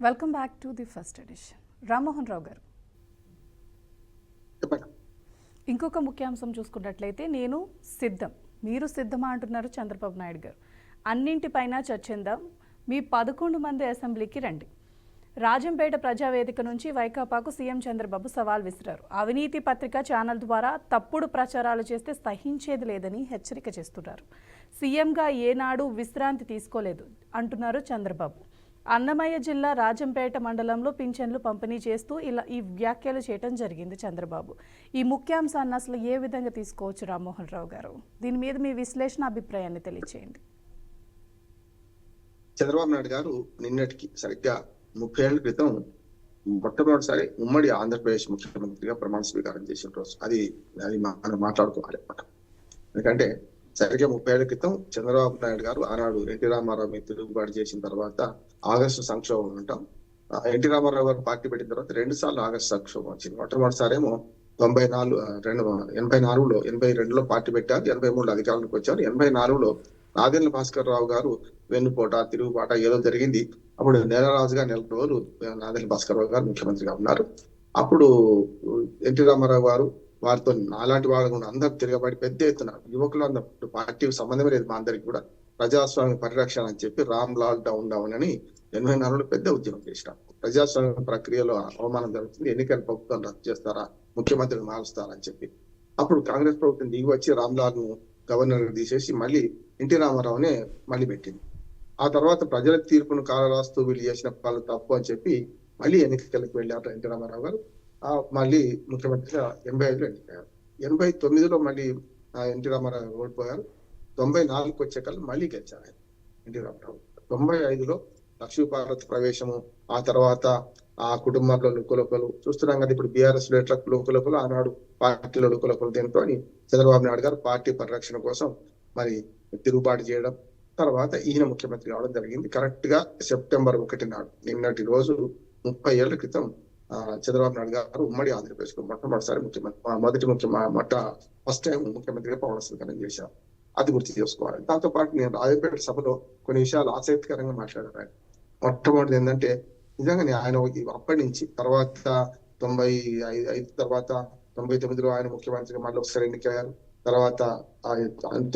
Welcome back to the first edition. Rammohan Rao గారు, చెప్పండి. ఇంకొక ముఖ్యాంశం చూసుకున్నట్లయితే నేను సిద్ధం, మీరు సిద్ధమా అంటున్నారు చంద్రబాబు నాయుడు గారు. అన్నింటిపైన చర్చిందాం, మీ 11 మంది అసెంబ్లీకి రండి. రాజంపేట ప్రజావేదిక నుంచి వైకాపాకు సీఎం చంద్రబాబు సవాల్ విసిరారు. అవినీతి పత్రిక ఛానల్ ద్వారా తప్పుడు ప్రచారాలు చేస్తే సహించేది లేదని హెచ్చరిక చేస్తున్నారు. సీఎంగా ఏనాడు విశ్రాంతి తీసుకోలేదు అంటున్నారు చంద్రబాబు. అన్నమయ్య జిల్లా రాజంపేట మండలంలో పింఛన్లు పంపిణీ చేస్తూ ఇలా ఈ వ్యాఖ్యలు చేయడం జరిగింది చంద్రబాబు. ఈ ముఖ్యాంశాన్ని అసలు ఏ విధంగా తీసుకోవచ్చు రామ్మోహన్ రావు గారు? దీని మీద మీ విశ్లేషణ, అభిప్రాయాన్ని తెలియచేయండి. చంద్రబాబు నాయుడు గారు నిన్నటికి సరిగ్గా 30 ఏళ్ల క్రితం మొట్టమొదటిసారి ఉమ్మడి ఆంధ్రప్రదేశ్ ముఖ్యమంత్రిగా ప్రమాణ స్వీకారం చేసిన రోజు. అది మనం మాట్లాడుకోవాలి అన్నమాట. ఎందుకంటే సరిగ్గా 30 ఏళ్ల క్రితం చంద్రబాబు నాయుడు గారు ఆనాడు ఎన్టీ రామారావు మీద తిరుగుబాటు చేసిన తర్వాత ఆగస్టు సంక్షోభం అంటాం. ఎన్టీ రామారావు గారు పార్టీ పెట్టిన తర్వాత 2 సార్లు ఆగస్టు సంక్షోభం వచ్చింది. మొట్టమొదటిసారి ఏమో 84లో 82లో పార్టీ పెట్టారు, 83లో అధికారంలోకి వచ్చారు. 84లో నాదెండ్ల భాస్కర్ రావు గారు వెన్నుపోట తిరుగుబాట ఏదో జరిగింది. అప్పుడు నెలరాజుగా 4 రోజులు నాదెండ్ల భాస్కర్ రావు గారు ముఖ్యమంత్రిగా ఉన్నారు. అప్పుడు ఎన్టీ రామారావు గారు వారితో అలాంటి వాళ్ళు కూడా అందరూ తిరగబడి పెద్ద ఎత్తున యువకులు అందరూ, పార్టీకి సంబంధమే లేదు మా అందరికి కూడా, ప్రజాస్వామ్య పరిరక్షణ అని చెప్పి రామ్ లాల్ డౌన్ అని 84లో పెద్ద ఉద్యమం చేసినాం. ప్రజాస్వామ్య ప్రక్రియలో అవమానం జరుగుతుంది, ఎన్నికల ప్రభుత్వం రద్దు చేస్తారా, ముఖ్యమంత్రిని మారుస్తారా అని చెప్పి అప్పుడు కాంగ్రెస్ ప్రభుత్వం దిగి వచ్చి రామ్ లాల్ ను గవర్నర్ తీసేసి మళ్ళీ ఎన్టీ రామారావునే మళ్ళీ పెట్టింది. ఆ తర్వాత ప్రజల తీర్పును కాలరాస్తూ వీళ్ళు చేసిన వాళ్ళు తప్పు అని చెప్పి మళ్ళీ ఎన్నికలకు వెళ్ళారు ఎన్టీ రామారావు గారు. మళ్ళీ ముఖ్యమంత్రిగా 85లో ఎన్నికయ్యారు. 89లో మళ్ళీ ఎన్టీ రామారావు ఓడిపోయారు. 94కి వచ్చే కల్లా మళ్ళీ గెలిచారు ఆయన ఎన్టీ రామారావు. 95లో లక్ష్మీపార్వతి ప్రవేశము, ఆ తర్వాత ఆ కుటుంబంలో లుకులొకలు చూస్తున్నాం కదా. ఇప్పుడు బీఆర్ఎస్ లో ఎట్లా లుకులొకలు, ఆనాడు పార్టీలో లుకులొకలు. దీంతో చంద్రబాబు నాయుడు గారు పార్టీ పరిరక్షణ కోసం మరి తిరుగుబాటు చేయడం, తర్వాత ఈయన ముఖ్యమంత్రి కావడం జరిగింది. కరెక్ట్ గా సెప్టెంబర్ 1 నాడు, నిన్నటి రోజు 30 ఏళ్ల క్రితం చంద్రబాబు నాయుడు గారు ఉమ్మడి ఆంధ్రప్రదేశ్ మొట్టమొదటిసారి ఫస్ట్ టైం ముఖ్యమంత్రిగా ప్రమాణ స్వీకారం చేశారు. అది గుర్తు చేసుకోవాలి. దాంతో పాటు నేను రాజంపేట సభలో కొన్ని విషయాలు ఆసక్తికరంగా మాట్లాడారు. ఆయన మొట్టమొదటి ఏంటంటే నిజంగానే ఆయన అప్పటి నుంచి తర్వాత 95 తర్వాత 99లో ఆయన ముఖ్యమంత్రిగా మళ్ళీ ఒకసారి ఎన్నికయ్యారు. తర్వాత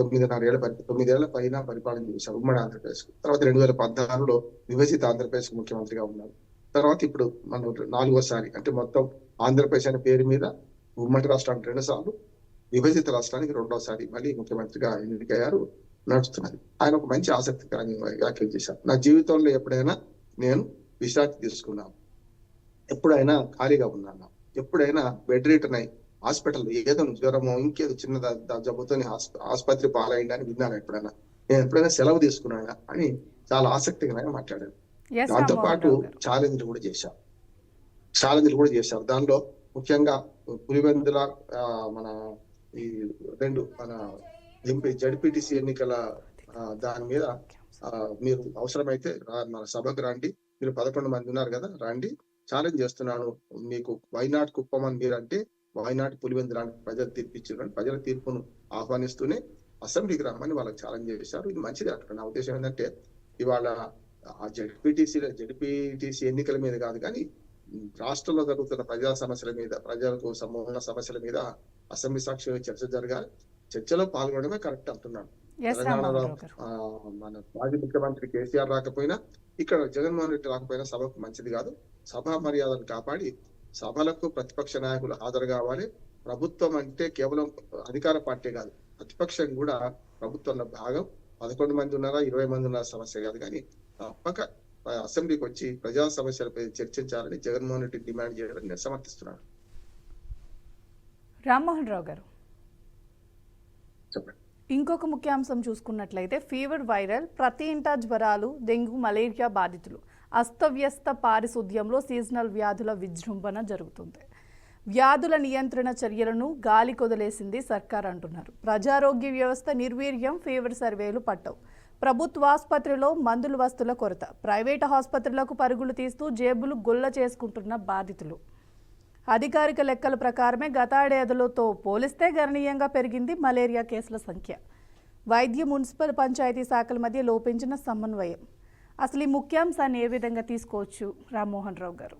9 ఏళ్ల పైన పరిపాలన చేశారు ఉమ్మడి ఆంధ్రప్రదేశ్. తర్వాత 2014లో విభజిత ఆంధ్రప్రదేశ్ ముఖ్యమంత్రిగా ఉన్నారు. తర్వాత ఇప్పుడు మనం 4వసారి, అంటే మొత్తం ఆంధ్రప్రదేశ్ అనే పేరు మీద ఉమ్మడి రాష్ట్రానికి 2 సార్లు, విభజిత రాష్ట్రానికి 2వసారి మళ్ళీ ముఖ్యమంత్రిగా ఎన్నికయ్యారు. నడుస్తున్నది. ఆయన ఒక మంచి ఆసక్తికరంగా వ్యాఖ్యలు చేశారు. నా జీవితంలో ఎప్పుడైనా నేను విశ్రాంతి తీసుకున్నాను, ఎప్పుడైనా ఖాళీగా ఉన్నాను, ఎప్పుడైనా బెడ్ రిటర్న్ అయి హాస్పిటల్ ఏదో జ్వరమో ఇంకేదో చిన్న జబ్బుతో ఆసుపత్రి పాలైంది అని విన్నాను. ఎప్పుడైనా నేను ఎప్పుడైనా సెలవు తీసుకున్నానా అని చాలా ఆసక్తికరంగా మాట్లాడాను. దాంతో పాటు ఛాలెంజ్లు కూడా చేశారు. దానిలో ముఖ్యంగా పులివెందుల మన ఈ 2 మన ఎంపీ జడ్పీటీసీ ఎన్నికల దాని మీద మీరు అవసరమైతే మన సభకు రండి, మీరు 11 మంది ఉన్నారు కదా, రండి, ఛాలెంజ్ చేస్తున్నాను మీకు. వైనాట్ కుప్పం అని మీరంటే వైనాట్ పులివెందుల ప్రజలు తీర్పిచ్చారు. ప్రజల తీర్పును ఆహ్వానిస్తూనే అసెంబ్లీకి రమ్మని వాళ్ళకి ఛాలెంజ్ చేశారు. ఇది మంచిది అక్కడ. నా ఉద్దేశం ఏంటంటే ఇవాళ ఆ జడ్పీటీసీ ఎన్నికల మీద కాదు కానీ రాష్ట్రంలో జరుగుతున్న ప్రజా సమస్యల మీద, ప్రజలకు సంబంధించిన సమస్యల మీద అసెంబ్లీ సాక్షిగా చర్చ జరగాలి. చర్చలో పాల్గొనడమే కరెక్ట్ అంటున్నాను. తెలంగాణలో మన మాజీ ముఖ్యమంత్రి కేసీఆర్ రాకపోయినా, ఇక్కడ జగన్మోహన్ రెడ్డి రాకపోయినా సభకు మంచిది కాదు. సభా మర్యాదను కాపాడి సభలకు ప్రతిపక్ష నాయకులు హాజరు కావాలి. ప్రభుత్వం అంటే కేవలం అధికార పార్టీ కాదు, ప్రతిపక్షం కూడా ప్రభుత్వంలో భాగం. 11 మంది ఉన్నారా 20 మంది ఉన్నారా సమస్య కాదు, కానీ తప్పక అసెంబ్లీకి వచ్చి ప్రజా సమస్యలపై చర్చించాలని జగన్మోహన్ రెడ్డి డిమాండ్ చేయాలని నేను సమర్థిస్తున్నాను. రామ్మోహన్ రావు గారు, చెప్పండి. ఇంకొక ముఖ్యాంశం చూసుకున్నట్లయితే ఫీవర్ వైరల్, ప్రతి ఇంటా జ్వరాలు, డెంగ్యూ, మలేరియా బాధితులు, అస్తవ్యస్త పారిశుద్ధ్యంలో సీజనల్ వ్యాధుల విజృంభణ జరుగుతుంది. వ్యాధుల నియంత్రణ చర్యలను గాలి కొదిలేసింది సర్కార్ అంటున్నారు. ప్రజారోగ్య వ్యవస్థ నిర్వీర్యం, ఫీవర్ సర్వేలు పట్టవు. ప్రభుత్వ ఆసుపత్రిలో మందుల వస్తువుల కొరత, ప్రైవేటు ఆసుపత్రులకు పరుగులు తీస్తూ జేబులు గుల్ల చేసుకుంటున్న బాధితులు. అధికారిక లెక్కల ప్రకారమే గతేడాదితో పోలిస్తే గణనీయంగా పెరిగింది మలేరియా కేసుల సంఖ్య. వైద్య, మున్సిపల్, పంచాయతీ శాఖల మధ్య లోపించిన సమన్వయం, అసలు ఈ ముఖ్యాంశాన్ని ఏ విధంగా తీసుకోవచ్చు రామ్మోహన్ రావు గారు?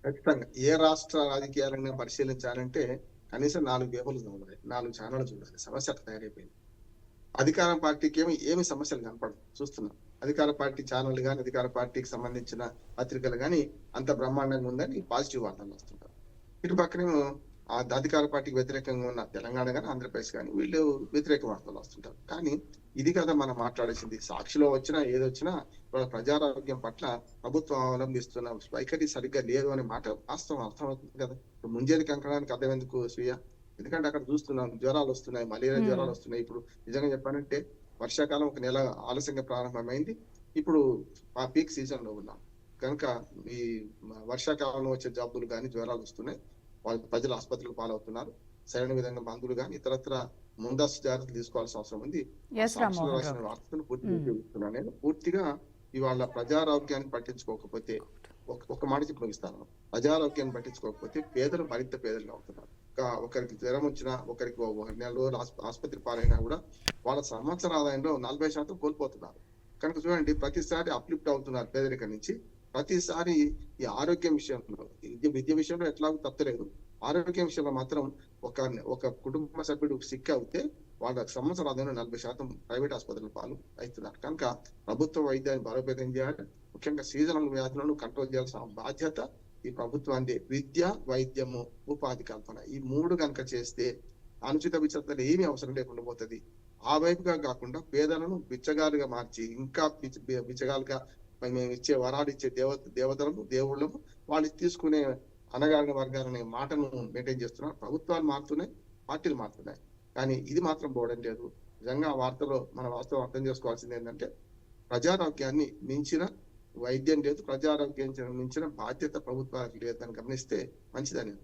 ఖచ్చితంగా ఏ రాష్ట్ర రాజకీయాలను పరిశీలించాలంటే కనీసం 4 పేపర్లు చదవాలి, 4 ఛానళ్ళు చూడాలి. సమస్య అట్లా తయారైపోయింది. అధికార పార్టీకి ఏమి సమస్యలు కనపడదు చూస్తున్నాం. అధికార పార్టీ ఛానల్ కానీ అధికార పార్టీకి సంబంధించిన పత్రికలు కానీ అంత బ్రహ్మాండంగా ఉందని పాజిటివ్ వార్తలు వస్తుంటారు. ఇటు పక్కనేమో ఆ అధికార పార్టీకి వ్యతిరేకంగా ఉన్న తెలంగాణ కానీ ఆంధ్రప్రదేశ్ కానీ వీళ్ళు వ్యతిరేక వార్తలు వస్తుంటారు. కానీ ఇది కదా మనం మాట్లాడేసింది. సాక్షిలో వచ్చినా ఏదొచ్చినా వాళ్ళ ప్రజారోగ్యం పట్ల ప్రభుత్వం అవలంబిస్తున్న వైఖరి సరిగ్గా లేదు అనే మాట వాస్తవం అర్థమవుతుంది కదా. ఇప్పుడు ముంజేది కంకడానికి అర్థం ఎందుకు స్వీయ? ఎందుకంటే అక్కడ చూస్తున్నాం జ్వరాలు వస్తున్నాయి, మలేరియా జ్వరాలు వస్తున్నాయి. ఇప్పుడు నిజంగా చెప్పానంటే వర్షాకాలం 1 నెల ఆలస్యంగా ప్రారంభమైంది. ఇప్పుడు ఆ పీక్ సీజన్ లో ఉన్నాం కనుక ఈ వర్షాకాలంలో వచ్చే జబ్బులు కానీ జ్వరాలు వస్తున్నాయి. వాళ్ళు ప్రజలు ఆసుపత్రులకు పాలవుతున్నారు. సరైన విధంగా మందులు కానీ ఇతరత్ర ముందస్తు జాగ్రత్తలు తీసుకోవాల్సిన అవసరం ఉంది. రాసిన వార్తను పూర్తిగా చూస్తున్నాను నేను. పూర్తిగా ఇవాళ ప్రజారోగ్యాన్ని పట్టించుకోకపోతే ఒక మాట చెప్పి ముగిస్తాను. ప్రజారోగ్యాన్ని పట్టించుకోకపోతే పేదలు మరింత పేదలుగా అవుతున్నారు. ఒకరికి జ్వరం వచ్చినా, ఒకరికి 1 నెల రోజులు ఆసుపత్రి పాలైనా కూడా వాళ్ళ సంవత్సర ఆదాయంలో 40% కోల్పోతున్నారు. కనుక చూడండి, ప్రతిసారి అప్లిఫ్ట్ అవుతున్నారు పేదరికం నుంచి. ప్రతిసారి ఈ ఆరోగ్యం విషయంలో, విద్య విషయంలో ఎట్లాగో తప్పలేదు. ఆరోగ్యం విషయంలో మాత్రం ఒక కుటుంబ సభ్యుడు సిక్ అవుతే వాళ్ళ సంవత్సర ఆదాయంలో 40% ప్రైవేట్ ఆసుపత్రుల పాలు అవుతున్నారు. కనుక ప్రభుత్వ వైద్యాన్ని బలోపేతం చేయాలి. ముఖ్యంగా సీజనల్ వ్యాధులను కంట్రోల్ చేయాల్సిన బాధ్యత ఈ ప్రభుత్వాన్ని. విద్య, వైద్యము, ఉపాధి కల్పన ఈ 3 కనుక చేస్తే అనుచిత విచక్షణ ఏమీ అవసరం లేకుండా పోతుంది. ఆ వైపుగా కాకుండా పేదలను బిచ్చగాలుగా మార్చి ఇంకా బిచ్చగాలుగా మేము ఇచ్చే వరాలు ఇచ్చే దేవతలను దేవుళ్ళము వాళ్ళు తీసుకునే అనగారిన వర్గాలనే మాటను మెయింటైన్ చేస్తున్నారు. ప్రభుత్వాలు మారుతున్నాయి, పార్టీలు మారుతున్నాయి, కానీ ఇది మాత్రం పోవడం లేదు. నిజంగా ఆ వార్తలో మన వాస్తవం అర్థం చేసుకోవాల్సింది ఏంటంటే ప్రజారోగ్యాన్ని మించిన వైద్యం లేదు, ప్రజారోగ్యం మించిన బాధ్యత ప్రభుత్వానికి లేదని గమనిస్తే మంచిదని.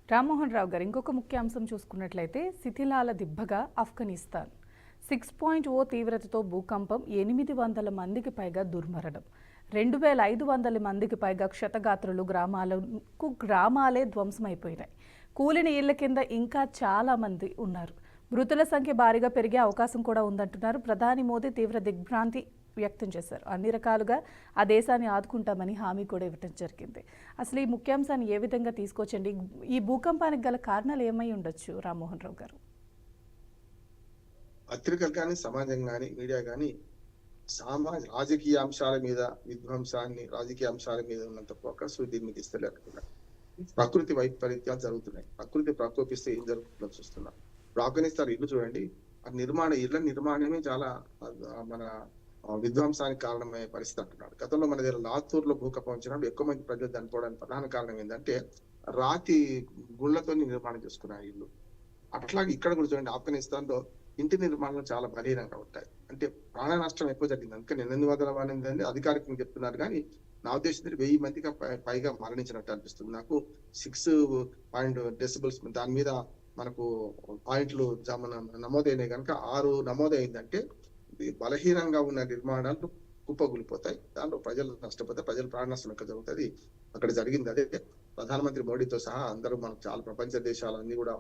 రామ్మోహన్ రావు గారు, ఇంకొక ముఖ్య అంశం చూసుకున్నట్లయితే శిథిలాల దిబ్బగా ఆఫ్ఘనిస్తాన్. 6.0 తీవ్రతతో భూకంపం, 800 మందికి పైగా దుర్మరణం, 2500 మందికి పైగా క్షతగాత్రులు, గ్రామాలే ధ్వంసమైపోయినాయి. కూలిన ఇళ్ల కింద ఇంకా చాలా మంది ఉన్నారు. మృతుల సంఖ్య భారీగా పెరిగే అవకాశం కూడా ఉందంటున్నారు. ప్రధాని మోదీ తీవ్ర దిగ్భ్రాంతి వ్యక్తం చేశారు. అన్ని రకాలుగా ఆ దేశాన్ని ఆదుకుంటామని హామీ కూడా ఇవ్వటం జరిగింది. అసలు ఈ ముఖ్యాంశాన్ని ఏ విధంగా తీసుకొచ్చండి? ఈ భూకంపానికి గల కారణాలు ఏమై ఉండొచ్చు రామ్మోహన్ రావు గారు? పత్రికలు కానీ, సమాజం కానీ, మీడియా కానీ రాజకీయ అంశాల మీద విధ్వంసాన్ని, రాజకీయ అంశాల మీద ఉన్నంత ఫోకస్ దీని మీద ఇస్తలేకపోతున్నారు. ప్రకృతి వైపరీత్యాలు జరుగుతున్నాయి. ప్రకృతి ప్రకోపిస్తే ఏం జరుగుతుందో చూస్తున్నాం. ఇప్పుడు ఆఫ్ఘనిస్తాన్ ఇల్లు చూడండి, ఇళ్ల నిర్మాణమే చాలా మన విధ్వంసానికి కారణమయ్యే పరిస్థితి అంటున్నాడు. గతంలో మన దగ్గర లాతూర్ లో భూకంపం వచ్చినప్పుడు ఎక్కువ మంది ప్రజలు చనిపోవడానికి ప్రధాన కారణం ఏంటంటే రాతి గుళ్లతో నిర్మాణం చేసుకున్నారు ఇల్లు. అట్లాగే ఇక్కడ కూడా చూడండి, ఆఫ్ఘనిస్తాన్ లో ఇంటి నిర్మాణాలు చాలా బలీనంగా ఉంటాయి. అంటే ప్రాణ నష్టం ఎక్కువ జరిగింది. అందుకే 800 మంది అధికారికంగా చెప్తున్నారు, కానీ నా ఉద్దేశం 1000 మందికి పైగా మరణించినట్టు అనిపిస్తుంది నాకు. 6 డెసిబుల్స్ దాని మీద మనకు పాయింట్లు నమోదైనాయి కనుక 6 నమోదైందంటే బలహీనంగా ఉన్న నిర్మాణాలు కుప్పగూలిపోతాయి. దాంట్లో ప్రజలు నష్టపోతే ప్రజలు ప్రాణ నష్టం ఎక్కడ జరుగుతుంది. అక్కడ జరిగింది అదే. ప్రధానమంత్రి మోడీతో సహా అందరూ మనం చాలా ప్రపంచ దేశాలన్నీ కూడా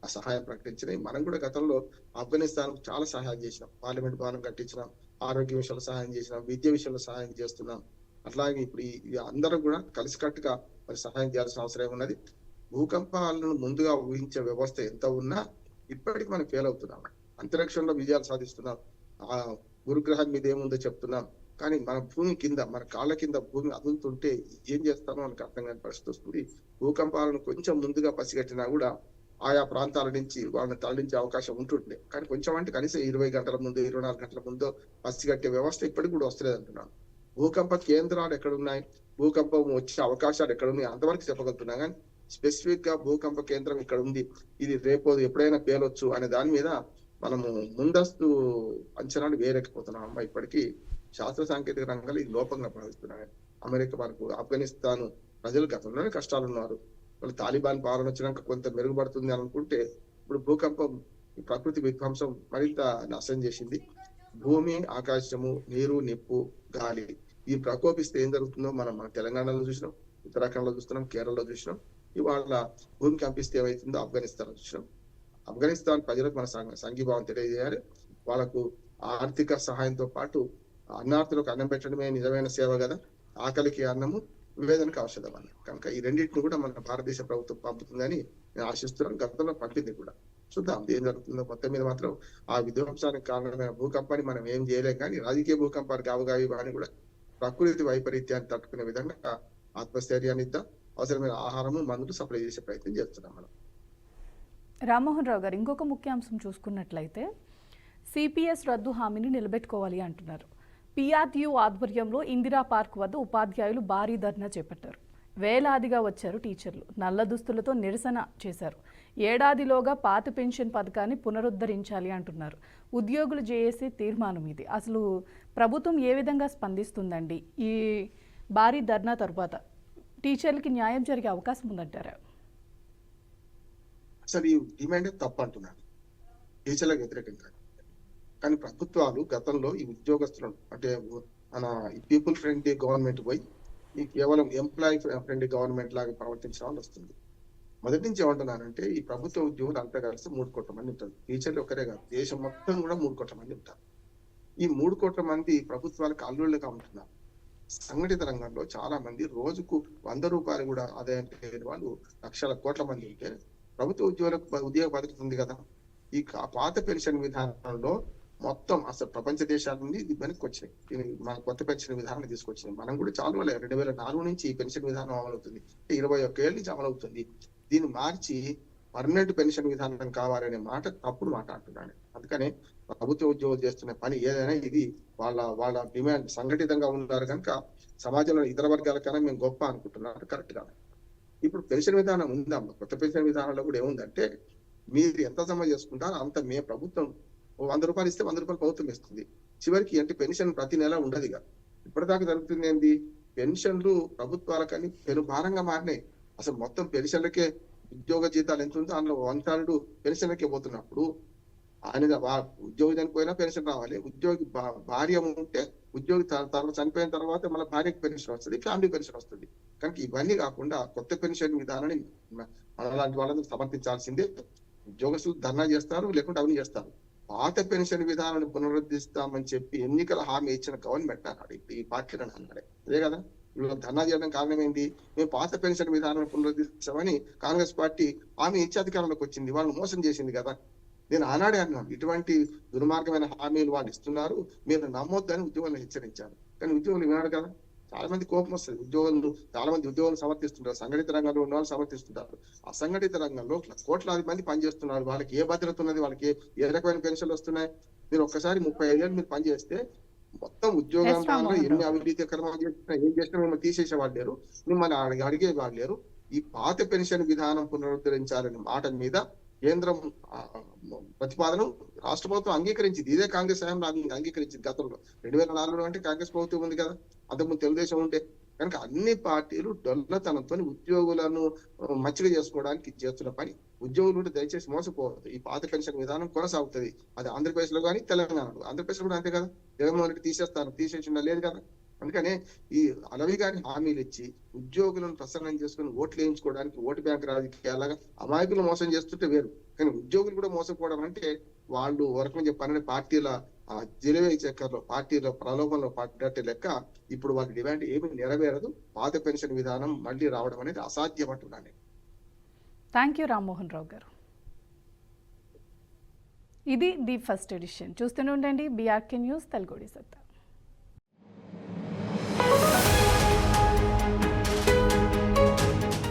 ఆ సహాయం ప్రకటించినాయి. మనం కూడా గతంలో ఆఫ్ఘనిస్తాన్ చాలా సహాయం చేసినాం. పార్లమెంట్ భవనం కట్టించినాం, ఆరోగ్య విషయంలో సహాయం చేసినాం, విద్య విషయంలో సహాయం చేస్తున్నాం. అట్లాగే ఇప్పుడు ఈ అందరూ కూడా కలిసికట్టుగా మరి సహాయం చేయాల్సిన అవసరం ఉన్నది. భూకంపాలను ముందుగా ఊహించే వ్యవస్థ ఎంత ఉన్నా ఇప్పటికీ మనం ఫెయిల్ అవుతున్నాం. అంతరిక్షంలో విజయాలు సాధిస్తున్నాం, ఆ గురుగ్రహం మీద ఏముందో చెప్తున్నాం, కానీ మన భూమి కింద, మన కాళ్ళ కింద భూమి అదులుతుంటే ఏం చేస్తామో మనకు అర్థం కాని పరిస్థితి వస్తుంది. భూకంపాలను కొంచెం ముందుగా పసిగట్టినా కూడా ఆయా ప్రాంతాల నుంచి వాళ్ళని తరలించే అవకాశం ఉంటుండే, కానీ కొంచెం అంటే కనీసం 20 గంటల ముందు, 24 గంటల ముందు పసిగట్టే వ్యవస్థ ఇప్పటికి కూడా వస్తలేదు అంటున్నాను. భూకంప కేంద్రాలు ఎక్కడున్నాయి, భూకంపం వచ్చే అవకాశాలు ఎక్కడున్నాయి అంతవరకు చెప్పగలుగుతున్నా, కానీ స్పెసిఫిక్ గా భూకంప కేంద్రం ఇక్కడ ఉంది, ఇది రేపు ఎప్పుడైనా పేలొచ్చు అనే దాని మీద మనము ముందస్తు అంచనాలు వేయలేకపోతున్నాం. ఇప్పటికీ శాస్త్ర సాంకేతిక రంగాలు ఇది లోపంగా భావిస్తున్నాయి. అమెరికా మనకు ఆఫ్ఘనిస్తాన్ ప్రజలు గతంలోనే కష్టాలు ఉన్నారు. వాళ్ళు తాలిబాన్ పాలన వచ్చినాక కొంత మెరుగుపడుతుంది అని అనుకుంటే ఇప్పుడు భూకంపం ప్రకృతి విధ్వంసం మరింత నాశనం చేసింది. భూమి, ఆకాశము, నీరు, నిప్పు, గాలి ఈ ప్రకోపిస్తే ఏం జరుగుతుందో మనం మన తెలంగాణలో చూసినాం, ఉత్తరాఖండ్ లో చూస్తున్నాం, కేరళలో చూసినాం. ఇవాళ భూమి కంపిస్తే ఏమైతుందో ఆఫ్ఘనిస్తాన్ లో చూసినాం. ఆఫ్ఘనిస్తాన్ ప్రజలకు మన సంఘీభావం తెలియజేయాలి. వాళ్ళకు ఆర్థిక సహాయంతో పాటు అన్నార్థులకు అన్నం పెట్టడమే నిజమైన సేవ కదా. ఆకలికి అన్నము, వేదనకు ఔషధం అన్న కనుక ఈ రెండింటిని కూడా మన భారతదేశ ప్రభుత్వం పంపుతుందని నేను ఆశిస్తున్నాను. గతంలో పంపింది కూడా. చూద్దాం ఏం జరుగుతుందో. మొత్తం మీద మాత్రం ఆ విధ్వంసానికి కారణమైన భూకంపాన్ని మనం ఏం చేయలేం, కానీ రాజకీయ భూకంపాలు కావుగావి అని కూడా ప్రకృతి వైపరీత్యాన్ని తట్టుకునే విధంగా ఆత్మస్థైర్యాన్ని ఇద్దాం. అవసరమైన ఆహారము, మందులు సప్లై చేసే ప్రయత్నం చేస్తున్నాం మనం. రామ్మోహన్ రావు గారు, ఇంకొక ముఖ్యాంశం చూసుకున్నట్లయితే సిపిఎస్ రద్దు హామీని నిలబెట్టుకోవాలి అంటున్నారు. పిఆర్టీయూ ఆధ్వర్యంలో ఇందిరా పార్క్ వద్ద ఉపాధ్యాయులు భారీ ధర్నా చేపట్టారు. వేలాదిగా వచ్చారు టీచర్లు. నల్ల దుస్తులతో నిరసన చేశారు. ఏడాదిలోగా పాత పెన్షన్ పథకాన్ని పునరుద్ధరించాలి అంటున్నారు. ఉద్యోగులు జేఏసీ తీర్మానం ఇది. అసలు ప్రభుత్వం ఏ విధంగా స్పందిస్తుందండి? ఈ భారీ ధర్నా తరువాత టీచర్లకి న్యాయం జరిగే అవకాశం ఉందంటారా? అసలు ఈ డిమాండ్ తప్పు అంటున్నాను, టీచర్లకు వ్యతిరేకంగా. కానీ ప్రభుత్వాలు గతంలో ఈ ఉద్యోగస్తులను అంటే మన పీపుల్ ఫ్రెండ్లీ గవర్నమెంట్ పోయి ఈ కేవలం ఎంప్లాయీ ఫ్రెండ్లీ గవర్నమెంట్ లాగా ప్రవర్తించడం వస్తుంది. మొదటి నుంచి ఏమంటున్నానంటే ఈ ప్రభుత్వ ఉద్యోగులు అంతా కలిసి 3 కోట్ల మంది ఉంటారు. టీచర్లు ఒక్కరే కాదు, దేశం మొత్తం కూడా 3 కోట్ల మంది ఉంటారు. ఈ 3 కోట్ల మంది ప్రభుత్వాలకు అల్లుళ్ళుగా ఉంటున్నారు. సంఘటిత రంగంలో చాలా మంది రోజుకు 100 రూపాయలు కూడా ఆదాయం లేని వాళ్ళు లక్షల కోట్ల మంది ఉంటే ప్రభుత్వ ఉద్యోగ భద్రత ఉంది కదా. ఈ పాత పెన్షన్ విధానంలో మొత్తం అసలు ప్రపంచ దేశాల నుండి ఇది వెనక్కి వచ్చినాయి. మన కొత్త పెన్షన్ విధానం తీసుకొచ్చినాయి. మనం కూడా చాలా 2004 నుంచి ఈ పెన్షన్ విధానం అమలవుతుంది. 21 ఏళ్ళ నుంచి అమలవుతుంది. దీన్ని మార్చి పర్మనెంట్ పెన్షన్ విధానం కావాలనే మాట తప్పుడు మాట అంటున్నాను. అందుకనే ప్రభుత్వ ఉద్యోగులు చేస్తున్న పని ఏదైనా ఇది వాళ్ళ డిమాండ్ సంఘటితంగా ఉన్నారు కనుక సమాజంలో ఇతర వర్గాల కన్నా మేము గొప్ప అనుకుంటున్నారు. కరెక్ట్ కాదు. ఇప్పుడు పెన్షన్ విధానం ఉందమ్మా. కొత్త పెన్షన్ విధానంలో కూడా ఏముందంటే మీరు ఎంత జమ చేసుకుంటారో అంత ప్రభుత్వం 100 రూపాయలు ఇస్తే 100 రూపాయలు ప్రభుత్వం ఇస్తుంది. చివరికి అంటే పెన్షన్ ప్రతి నెల ఉండదుగా. ఇప్పటిదాకా జరుగుతుంది ఏంది, పెన్షన్లు ప్రభుత్వాలకని పెను భారంగా మారినాయి. అసలు మొత్తం పెన్షన్లకే ఉద్యోగ జీతాలు ఎంత ఉందో అందులో 1/3 పెన్షన్లకే పోతున్నప్పుడు ఆయన ఉద్యోగి చనిపోయినా పెన్షన్ రావాలి. ఉద్యోగి భార్య ఉంటే ఉద్యోగి చనిపోయిన తర్వాత మళ్ళీ భార్యకి పెన్షన్ వస్తుంది, ఫ్యామిలీ పెన్షన్ వస్తుంది. కనుక ఇవన్నీ కాకుండా కొత్త పెన్షన్ విధానాన్ని మనలాంటి వాళ్ళని సమర్థించాల్సిందే. ఉద్యోగస్తులు ధర్నా చేస్తారు, లేకుంటే అవన్నీ చేస్తారు. పాత పెన్షన్ విధానాన్ని పునరుద్ధరిస్తామని చెప్పి ఎన్నికల హామీ ఇచ్చిన గవర్నమెంట్ అన్నాడు, ఈ పార్టీలను అన్నాడే. అదే కదా వీళ్ళు ధర్నా చేయడం కారణం ఏంటి? మేము పాత పెన్షన్ విధానాన్ని పునరుద్ధరిస్తామని కాంగ్రెస్ పార్టీ హామీ ఇచ్చి అధికారంలోకి వచ్చింది. వాళ్ళు మోసం చేసింది కదా. నేను ఆనాడే అన్నాను, ఇటువంటి దుర్మార్గమైన హామీలు వాళ్ళు ఇస్తున్నారు, మీరు నమ్మొద్దని ఉద్యోగులను హెచ్చరించారు. కానీ ఉద్యోగులు వినాడు కదా. చాలా మంది కోపం వస్తుంది. చాలా మంది ఉద్యోగులు సమర్థిస్తుంటారు, సంఘటిత రంగంలో ఉన్న వాళ్ళు సమర్థిస్తుంటారు. అసంఘటిత రంగంలో కోట్లాది మంది పనిచేస్తున్నారు. వాళ్ళకి ఏ భద్రత ఉన్నది, వాళ్ళకి ఏ రకమైన పెన్షన్లు వస్తున్నాయి? మీరు ఒక్కసారి 35 ఏళ్ళు మీరు పనిచేస్తే మొత్తం ఉద్యోగంలో ఎన్ని అవినీతి క్రమాలు చేసినా ఏం చేసినా మిమ్మల్ని తీసేసే వాళ్ళు లేరు, మిమ్మల్ని అడిగే వాళ్ళు లేరు. ఈ పాత పెన్షన్ విధానం పునరుద్ధరించాలనే మాట మీద కేంద్రం ప్రతిపాదన రాష్ట్ర ప్రభుత్వం అంగీకరించింది. ఇదే కాంగ్రెస్ హయాంలో అంగీకరించింది. గతంలో 2004 అంటే కాంగ్రెస్ ప్రభుత్వం ఉంది కదా, అంతకుముందు తెలుగుదేశం ఉంటే. కనుక అన్ని పార్టీలు డొల్లతనంతో ఉద్యోగులను మచ్చిక చేసుకోవడానికి చేస్తున్న పని. ఉద్యోగులు కూడా దయచేసి మోసపోవద్దు. ఈ పాత పెన్షన్ విధానం కొనసాగుతుంది. అది ఆంధ్రప్రదేశ్ లో కానీ తెలంగాణలో. ఆంధ్రప్రదేశ్ లో కూడా అంతే కదా. జగన్మోహన్ రెడ్డి తీసేసి లేదు కదా. అందుకనే ఈ అలవి గారి హామీలు ఇచ్చి ఉద్యోగులను ప్రసన్నం చేసుకుని ఓట్లు వేయించుకోవడానికి ఓటు బ్యాంక్ రాజకీయాలుగా అమాయకులు మోసం చేస్తుంటే వేరు. కానీ ఉద్యోగులు కూడా మోసపోవడం అంటే వాళ్ళు వరకు చెప్పాలని పార్టీల జిలివే చక్కర్లో పార్టీల ప్రలోభంలో పడ్డట్టే లెక్క. ఇప్పుడు వాళ్ళ డిమాండ్ ఏమీ నెరవేరదు. పాత పెన్షన్ విధానం మళ్ళీ రావడం అనేది అసాధ్యం అంటున్నాను. థ్యాంక్ యూ రామ్మోహన్ రావు గారు. ఇది ది ఫస్ట్ ఎడిషన్. చూస్తూనే ఉండండి BRK న్యూస్ తెలుగు సత్తా.